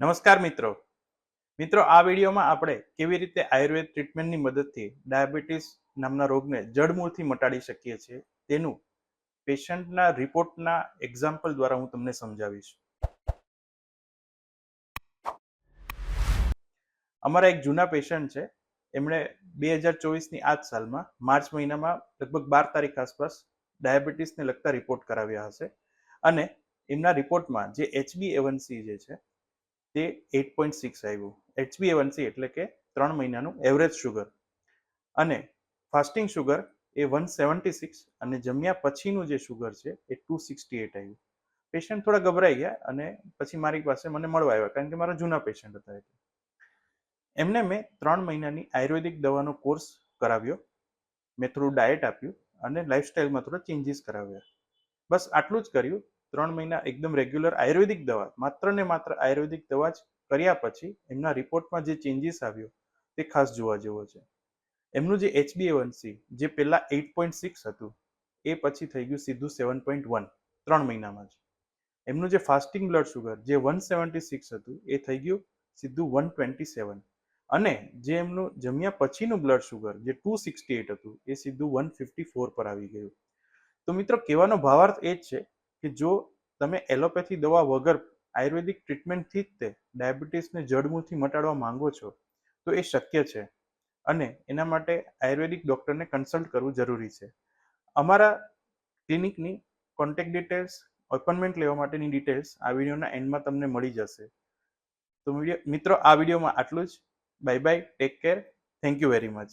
નમસ્કાર મિત્રો. આ વિડીયોમાં આપણે કેવી રીતે આયુર્વેદ ટ્રીટમેન્ટની મદદથી ડાયાબિટીસ નામના રોગને જડમૂળથી મટાડી શકીએ છીએ તેનું પેશન્ટના રિપોર્ટના એક્ઝામ્પલ દ્વારા હું તમને સમજાવીશ. અમારા એક જૂના પેશન્ટ છે. એમણે 2024ની આ જ સાલમાં માર્ચ મહિનામાં લગભગ 12 તારીખ આસપાસ ડાયાબિટીસને લગતા રિપોર્ટ કરાવ્યા હશે અને એમના રિપોર્ટમાં જે HbA1c જે છે તે 8.6 આવ્યું. HbA1c એટલે કે 3 મહિનાનું એવરેજ શુગર અને ફાસ્ટિંગ શુગર એ 176 અને જમ્યા પછીનું જે શુગર છે એ 268 આવ્યું. પેશન્ટ થોડા ગભરાઈ ગયા અને પછી મારી પાસે મને મળવા આવ્યા કારણ કે મારા જૂના પેશન્ટ હતા. એમને મેં 3 મહિનાની આયુર્વેદિક દવાનો કોર્સ કરાવ્યો, મેં થોડું ડાયટ આપ્યું અને લાઈફસ્ટાઈલમાં થોડા ચેન્જીસ કરાવ્યા. બસ આટલું જ કર્યું. 3 મહિના એકદમ રેગ્યુલર આયુર્વેદિક દવા, માત્ર ને માત્ર આયુર્વેદિક દવા જ કર્યા પછી એમના રિપોર્ટમાં જે ચેન્જીસ આવ્યો તે ખાસ જોવા જેવો છે. એમનું જે HbA1c જે પહેલા 8.6 હતું એ પછી થઈ ગયું સીધું 7.1 3 મહિનામાં જ. એમનું જે ફાસ્ટિંગ બ્લડ શુગર જે 176 હતું એ થઈ ગયું સીધું 127 અને જે એમનું જમ્યા પછીનું બ્લડ શુગર જે 268 હતું એ સીધું 154 પર આવી ગયું. તો મિત્રો, કહેવાનો ભાવાર્થ એ જ છે કે જો તમે એલોપેથી દવા વગર આયુર્વેદિક ટ્રીટમેન્ટથી જ તે ડાયાબિટીસને જડમૂળથી મટાડવા માંગો છો તો એ શક્ય છે અને એના માટે આયુર્વેદિક ડૉક્ટરને કન્સલ્ટ કરવું જરૂરી છે. અમારા ક્લિનિકની કોન્ટેક્ટ ડિટેલ્સ, અપોઇન્ટમેન્ટ લેવા માટેની ડિટેલ્સ આ વિડીયોના એન્ડમાં તમને મળી જશે. તો મિત્રો, આ વિડીયોમાં આટલું જ. Bye bye, take care, thank you very much.